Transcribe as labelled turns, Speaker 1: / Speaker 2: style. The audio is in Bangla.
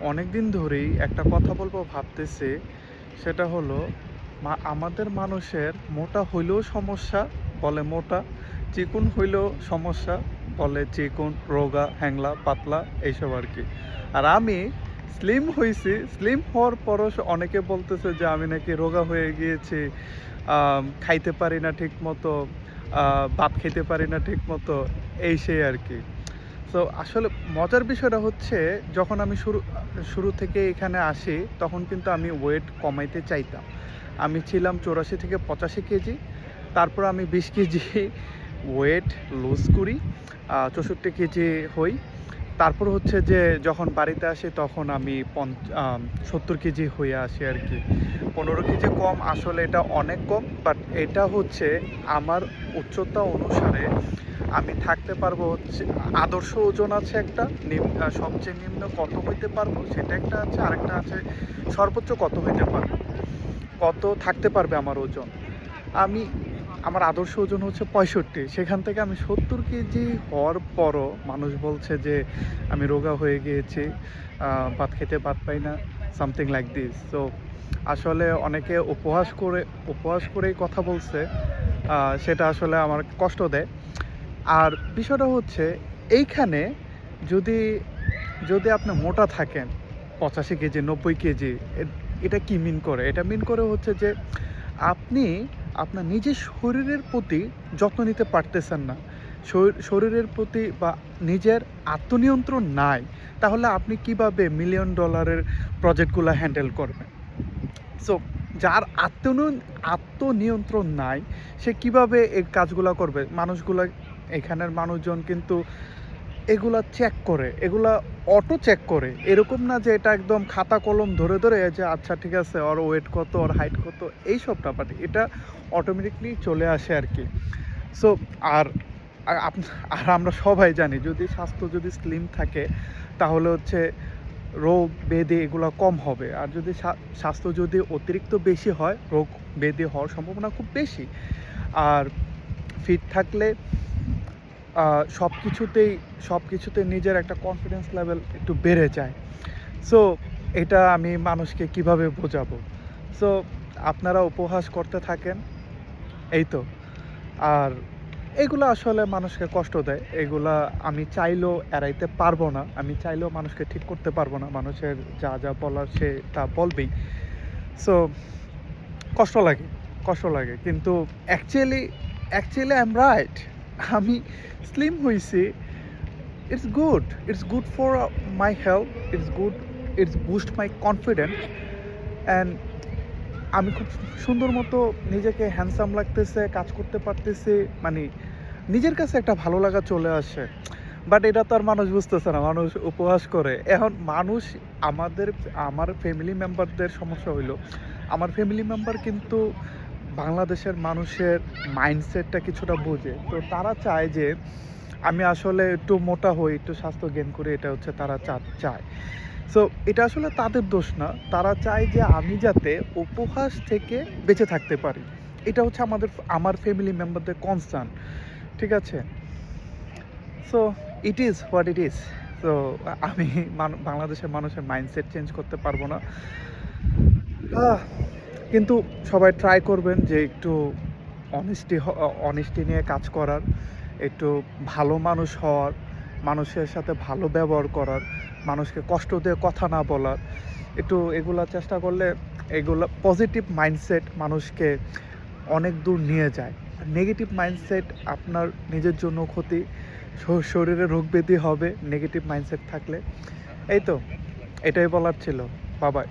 Speaker 1: অনেক দিন ধরেই একটা কথা বলবো ভাবতেছি। সেটা হলো আমাদের মানুষের মোটা হইলেও সমস্যা বলে মোটা, চিকন হইলেও সমস্যা বলে চিকন, রোগা, হ্যাংলা, পাতলা এইসব আর কি। আর আমি স্লিম হইছি, স্লিম হওয়ার পরও অনেকে বলতেছে যে আমি নাকি রোগা হয়ে গিয়েছি, খাইতে পারি না ঠিক মতো, ভাত খেতে পারি না ঠিক মতো, এই সেই আর কি। সো আসলে মজার বিষয়টা হচ্ছে, যখন আমি শুরু থেকে এখানে আসি তখন কিন্তু আমি ওয়েট কমাইতে চাইতাম। আমি ছিলাম 84 থেকে 85 কেজি। তারপর আমি 20 কেজি ওয়েট লুজ করি, 64 কেজি হই। তারপর হচ্ছে যে যখন বাড়িতে আসি তখন আমি 70 কেজি হয়ে আসি আর কি। 15 কেজি কম, আসলে এটা অনেক কম, বাট এটা হচ্ছে আমার উচ্চতা অনুসারে আমি থাকতে পারবো হচ্ছে। আদর্শ ওজন আছে একটা, সবচেয়ে নিম্ন কত হইতে পারবো সেটা একটা আছে, আরেকটা আছে সর্বোচ্চ কত হইতে পারবো, কত থাকতে পারবে আমার ওজন। আমি আমার আদর্শ ওজন হচ্ছে 65, সেখান থেকে আমি 70 কেজি হওয়ার পরও মানুষ বলছে যে আমি রোগা হয়ে গিয়েছি, ভাত খেতে ভাত পাই না, সামথিং লাইক দিস। সো আসলে অনেকে উপহাস করেই কথা বলছে, সেটা আসলে আমার কষ্ট দেয়। আর বিষয়টা হচ্ছে এইখানে, যদি যদি আপনি মোটা থাকেন 85 কেজি 90 কেজি, এটা কি মিন করে? এটা মিন করে হচ্ছে যে আপনি আপনার নিজের শরীরের প্রতি যত্ন নিতে পারতেছেন না, শরীরের প্রতি বা নিজের আত্মনিয়ন্ত্রণ নাই। তাহলে আপনি কিভাবে মিলিয়ন ডলারের প্রজেক্টগুলো হ্যান্ডেল করবেন? সো যার আত্মনিয়ন্ত্রণ নাই, সে কিভাবে এই কাজগুলো করবে? এখানের মানুষজন কিন্তু এগুলা চেক করে, এগুলা অটো চেক করে। এরকম না যে এটা একদম খাতা কলম ধরে ধরে যে আচ্ছা ঠিক আছে, ওর ওয়েট কত, ওর হাইট কত, এইসব না, বাট এটা অটোমেটিকলি চলে আসে আর কি। সো আর আর আর আমরা সবাই জানি, স্বাস্থ্য যদি স্লিম থাকে তাহলে হচ্ছে রোগ ব্যাধি এগুলো কম হবে। আর যদি স্বাস্থ্য যদি অতিরিক্ত বেশি হয়, রোগ ব্যাধি হওয়ার সম্ভাবনা খুব বেশি। আর ফিট থাকলে সব কিছুতেই নিজের একটা কনফিডেন্স লেভেল একটু বেড়ে যায়। সো এটা আমি মানুষকে কিভাবে বোঝাবো? সো আপনারা উপহাস করতে থাকেন, এই তো। আর এগুলো আসলে মানুষকে কষ্ট দেয়। এগুলা আমি চাইলেও এড়াইতে পারবো না। আমি চাইলেও মানুষকে ঠিক করতে পারবো না। মানুষের যা যা বলার সে তা বলবেই। সো কষ্ট লাগে, কষ্ট লাগে। কিন্তু অ্যাকচুয়ালি আই এম রাইট। আমি স্লিম হইছি। It's good for my health. It's boost my confidence, and আমি খুব সুন্দর মতো নিজেকে হ্যান্ডসাম লাগতেছে, কাজ করতে পারতেছি। মানে নিজের কাছে একটা ভালো লাগা চলে আসে। বাট এটা তো আর মানুষ বুঝতেছে না, মানুষ উপহাস করে। এখন মানুষ আমার ফ্যামিলি মেম্বারদের সমস্যা হইলো, আমার ফ্যামিলি মেম্বার কিন্তু বাংলাদেশের মানুষের মাইন্ডসেটটা কিছুটা বোঝে। তো তারা চায় যে আমি আসলে একটু মোটা হই, একটু স্বাস্থ্য গেইন করি, এটা হচ্ছে তারা চায়। সো এটা আসলে তাদের দোষ না। তারা চায় যে আমি যাতে উপহাস থেকে বেঁচে থাকতে পারি। এটা হচ্ছে আমার ফ্যামিলি মেম্বারদের কনসার্ন। ঠিক আছে? So it is what it is. So আমি বাংলাদেশের মানুষের মাইন্ডসেট চেঞ্জ করতে পারবো না। আহ কিন্তু সবাই ট্রাই করবেন যে একটু অনেস্টি নিয়ে কাজ করার, একটু ভালো মানুষ হওয়ার, মানুষের সাথে ভালো ব্যবহার করার, মানুষকে কষ্ট দিয়ে কথা না বলার। একটু এগুলা চেষ্টা করলে, এগুলা পজিটিভ মাইন্ডসেট মানুষকে অনেক দূর নিয়ে যায়। নেগেটিভ মাইন্ডসেট আপনার নিজের জন্য ক্ষতি, শরীরে রোগ ব্যাধি হবে নেগেটিভ মাইন্ডসেট থাকলে। এই তো, এটাই বলার ছিল। বাবাই।